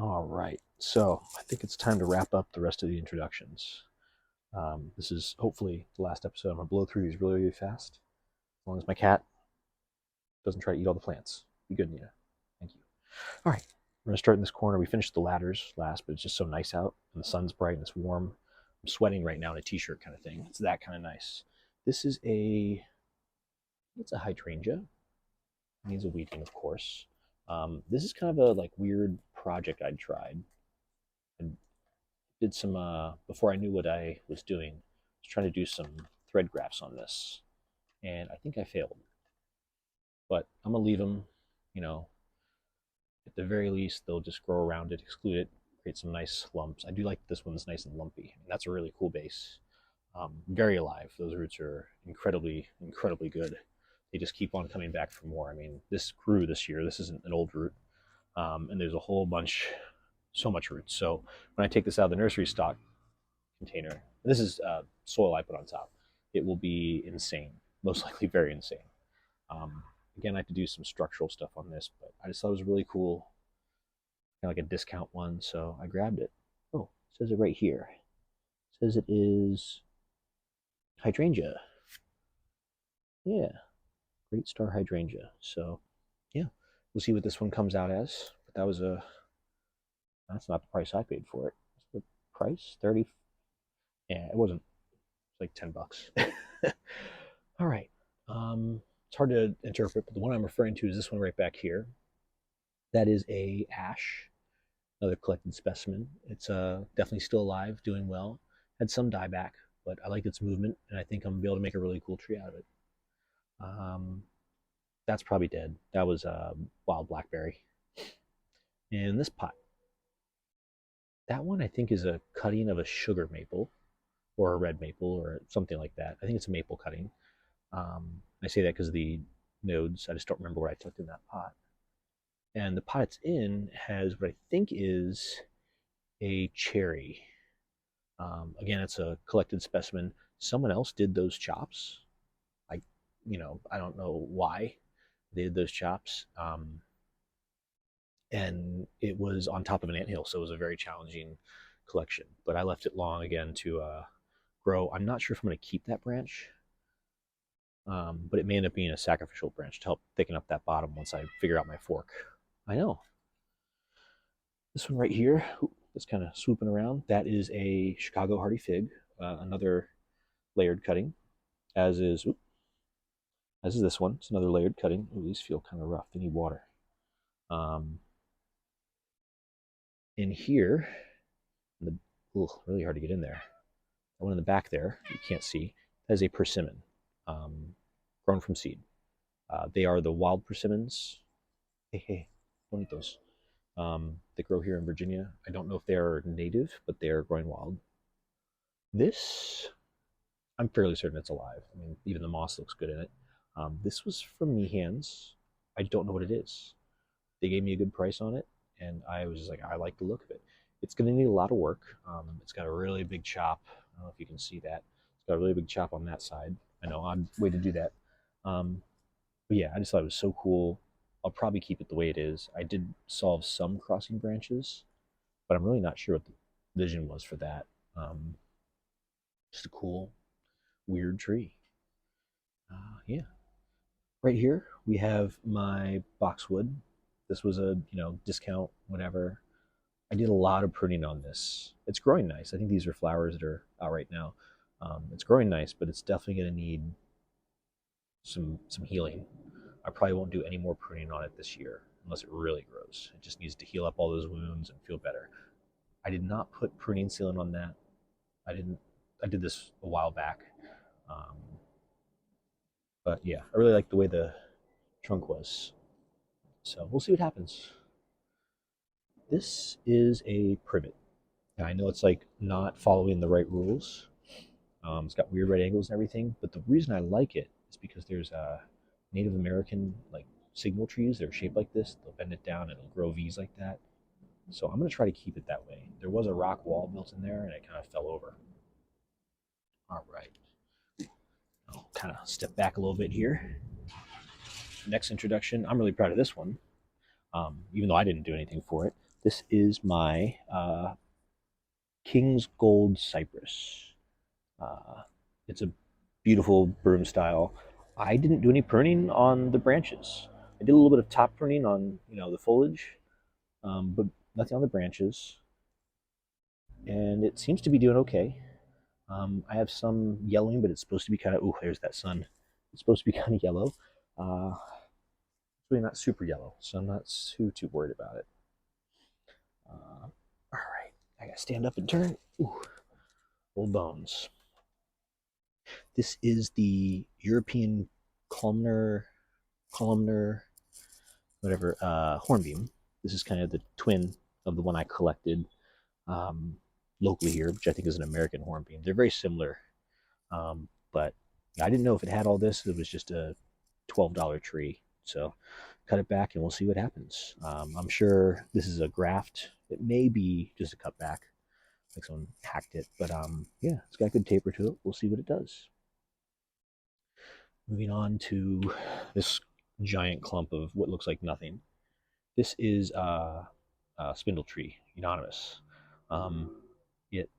All right, so I think it's time to wrap up the rest of the introductions. This is hopefully the last episode. I'm gonna blow through these really, really fast. As long as my cat doesn't try to eat all the plants. Be good, Nina. Thank you. All right, we're gonna start in this corner. We finished the ladders last, but it's just so nice out, and the sun's bright and it's warm. I'm sweating right now in a t-shirt kind of thing. It's that kind of nice. This is it's a hydrangea. It needs a weeding, of course. This is kind of a like weird project I'd tried. I did some before I knew what I was doing. I was trying to do some thread grafts on this, and I think I failed. But I'm gonna leave them. You know, at the very least, they'll just grow around it, exclude it, create some nice lumps. I do like this one's nice and lumpy. And that's a really cool base. Very alive. Those roots are incredibly, incredibly good. They just keep on coming back for more. I mean, this grew this year. This isn't an old root. And there's a whole bunch, so much roots. So when I take this out of the nursery stock container, this is soil I put on top, it will be insane, most likely very insane. Again, I have to do some structural stuff on this, but I just thought it was really cool, kind of like a discount one, so I grabbed it. Oh, it says it right here. It says it is hydrangea. Yeah, great star hydrangea. So yeah, we'll see what this one comes out as. But that's not the price I paid for it. What's the price? 30. Yeah, it wasn't. It's like $10. All right. It's hard to interpret, but the one I'm referring to is this one right back here. That is a ash, another collected specimen. It's definitely still alive, doing well. Had some dieback, but I like its movement, and I think I'm gonna be able to make a really cool tree out of it. That's probably dead. That was wild blackberry. And this pot, that one I think is a cutting of a sugar maple or a red maple or something like that. I think it's a maple cutting. I say that because of the nodes. I just don't remember what I took in that pot. And the pot it's in has what I think is a cherry. Again, it's a collected specimen. Someone else did those chops. I don't know why they did those chops. And it was on top of an anthill, so it was a very challenging collection. But I left it long again to grow. I'm not sure if I'm going to keep that branch, but it may end up being a sacrificial branch to help thicken up that bottom once I figure out my fork. I know. This one right here, that's kind of swooping around, that is a Chicago hardy fig, another layered cutting, as is this one. It's another layered cutting. Ooh, these feel kind of rough. They need water. In here, really hard to get in there. The one in the back there, you can't see, that is a persimmon, grown from seed. They are the wild persimmons. Hey, don't eat those. They grow here in Virginia. I don't know if they are native, but they are growing wild. This, I'm fairly certain it's alive. I mean, even the moss looks good in it. This was from Meehan's. I don't know what it is. They gave me a good price on it, and I was just like, I like the look of it. It's going to need a lot of work. It's got a really big chop. I don't know if you can see that. It's got a really big chop on that side. I know, odd way to do that. But yeah, I just thought it was so cool. I'll probably keep it the way it is. I did solve some crossing branches, but I'm really not sure what the vision was for that. Just a cool, weird tree. Yeah. Right here, we have my boxwood. This was a discount, whatever. I did a lot of pruning on this. It's growing nice. I think these are flowers that are out right now. It's growing nice, but it's definitely going to need some healing. I probably won't do any more pruning on it this year unless it really grows. It just needs to heal up all those wounds and feel better. I did not put pruning sealant on that. I did this a while back. But yeah, I really like the way the trunk was. So we'll see what happens. This is a privet. Now, I know it's like not following the right rules. It's got weird right angles and everything, but the reason I like it is because there's Native American like signal trees that are shaped like this. They'll bend it down and it'll grow V's like that. So I'm going to try to keep it that way. There was a rock wall built in there and it kind of fell over. All right. I'll kind of step back a little bit here. Next introduction, I'm really proud of this one, even though I didn't do anything for it. This is my King's Gold Cypress. Uh, it's a beautiful broom style. I didn't do any pruning on the branches. I did a little bit of top pruning on the foliage, but nothing on the branches. And it seems to be doing okay. I have some yellowing, but it's supposed to be kind of, oh, there's that sun. It's supposed to be kind of yellow. It's really not super yellow, so I'm not too worried about it. All right, I gotta stand up and turn. Ooh, old bones. This is the European columnar, whatever, hornbeam. This is kind of the twin of the one I collected locally here, which I think is an American hornbeam. They're very similar, but I didn't know if it had all this. It was just a $12 tree, so cut it back and we'll see what happens. I'm sure this is a graft. It may be just a cutback, like someone hacked it, but yeah, it's got good taper to it. We'll see what it does. Moving on to this giant clump of what looks like nothing. This is a spindle tree, unanimous. It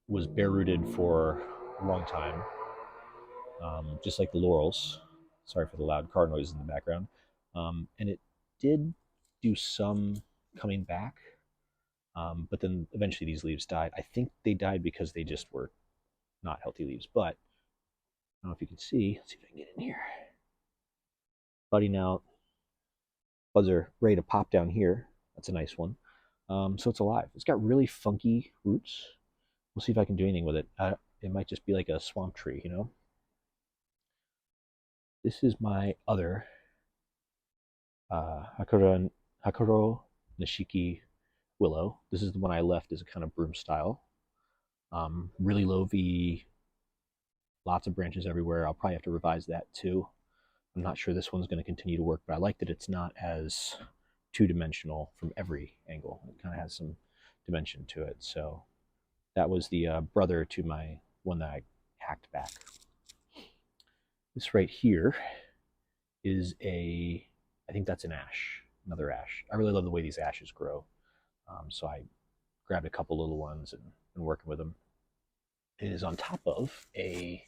was bare rooted for a long time, just like the laurels. Sorry for the loud car noises in the background. And it did do some coming back, but then eventually these leaves died. I think they died because they just were not healthy leaves. But I don't know if you can see. Let's see if I can get in here. Budding out. Buds are ready to pop down here. That's a nice one. So it's alive. It's got really funky roots. We'll see if I can do anything with it. It might just be like a swamp tree, you know? This is my other Hakura nishiki willow. This is the one I left as a kind of broom style. Really low V, lots of branches everywhere. I'll probably have to revise that too. I'm not sure this one's going to continue to work, but I like that it's not as two-dimensional from every angle. It kind of has some dimension to it. So that was the brother to my one that I hacked back. This right here is I think that's an ash, another ash. I really love the way these ashes grow. So I grabbed a couple little ones and been working with them. It is on top of it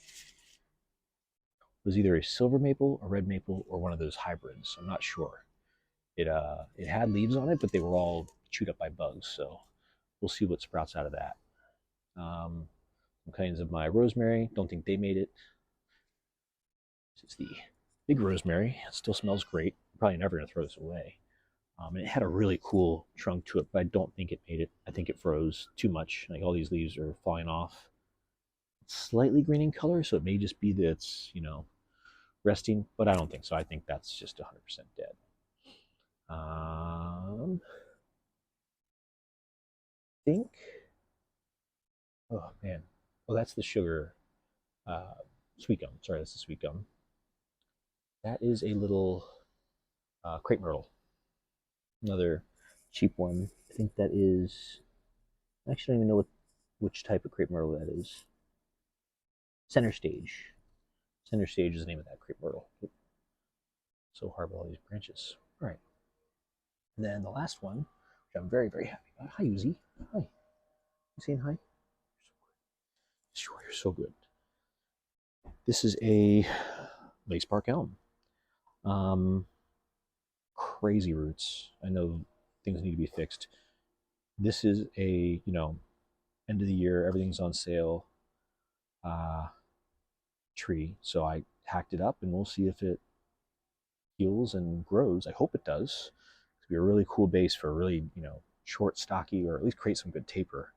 was either a silver maple, a red maple, or one of those hybrids. I'm not sure. It had leaves on it, but they were all chewed up by bugs. So we'll see what sprouts out of that. Some kinds of my rosemary. Don't think they made it. This is the big rosemary. It still smells great. I'm probably never going to throw this away. And it had a really cool trunk to it, but I don't think it made it. I think it froze too much. Like all these leaves are falling off. It's slightly green in color, so it may just be that it's, resting, but I don't think so. I think that's just 100% dead. I think, oh man, oh, that's the sugar sweet gum. Sorry, that's the sweet gum. That is a little crepe myrtle, another cheap one. I think that is. I actually don't even know which type of crepe myrtle that is. Center stage. Center stage is the name of that crepe myrtle. So hard with all these branches. All right. And then the last one, which I'm very, very happy about. Hi, Uzi. Hi. You saying hi? Sure, you're so good. This is a Lacebark elm. Crazy roots. I know things need to be fixed. This is a, end of the year, everything's on sale tree. So I hacked it up and we'll see if it heals and grows. I hope it does. It's be a really cool base for a really, short, stocky, or at least create some good taper.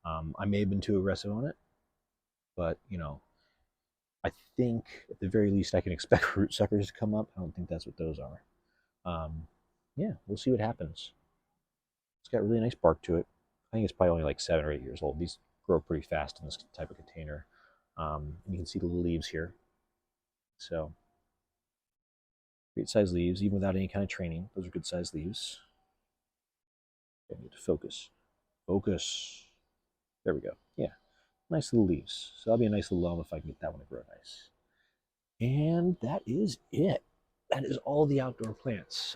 I may have been too aggressive on it, but, I think at the very least I can expect root suckers to come up. I don't think that's what those are. Yeah, we'll see what happens. It's got really nice bark to it. I think it's probably only like 7 or 8 years old. These grow pretty fast in this type of container. You can see the little leaves here. So, great sized leaves, even without any kind of training. Those are good sized leaves. I need to focus. Focus. There we go. Yeah, nice little leaves. So that'll be a nice little elm if I can get that one to grow nice. And that is it. That is all the outdoor plants.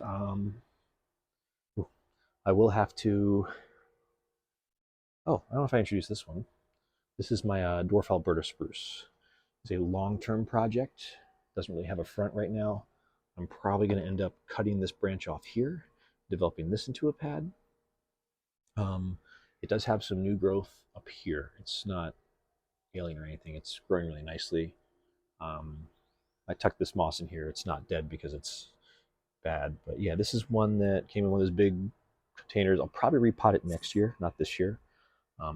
I will have to. Oh, I don't know if I introduced this one. This is my dwarf Alberta spruce. It's a long-term project. Doesn't really have a front right now. I'm probably going to end up cutting this branch off here, developing this into a pad. It does have some new growth up here. It's not alien or anything. It's growing really nicely. I tucked this moss in here. It's not dead because it's bad. But yeah, this is one that came in one of those big containers. I'll probably repot it next year, not this year.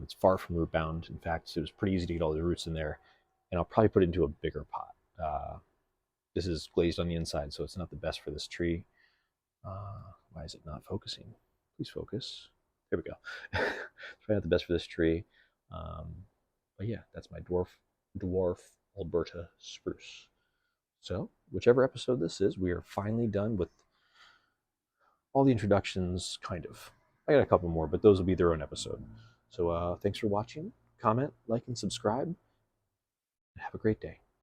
It's far from root bound. In fact, it was pretty easy to get all the roots in there. And I'll probably put it into a bigger pot. This is glazed on the inside, so it's not the best for this tree. Why is it not focusing? Please focus. There we go. It's probably not the best for this tree. But yeah, that's my dwarf Alberta spruce. So, whichever episode this is, we are finally done with all the introductions, kind of. I got a couple more, but those will be their own episode. So, thanks for watching. Comment, like, and subscribe. Have a great day.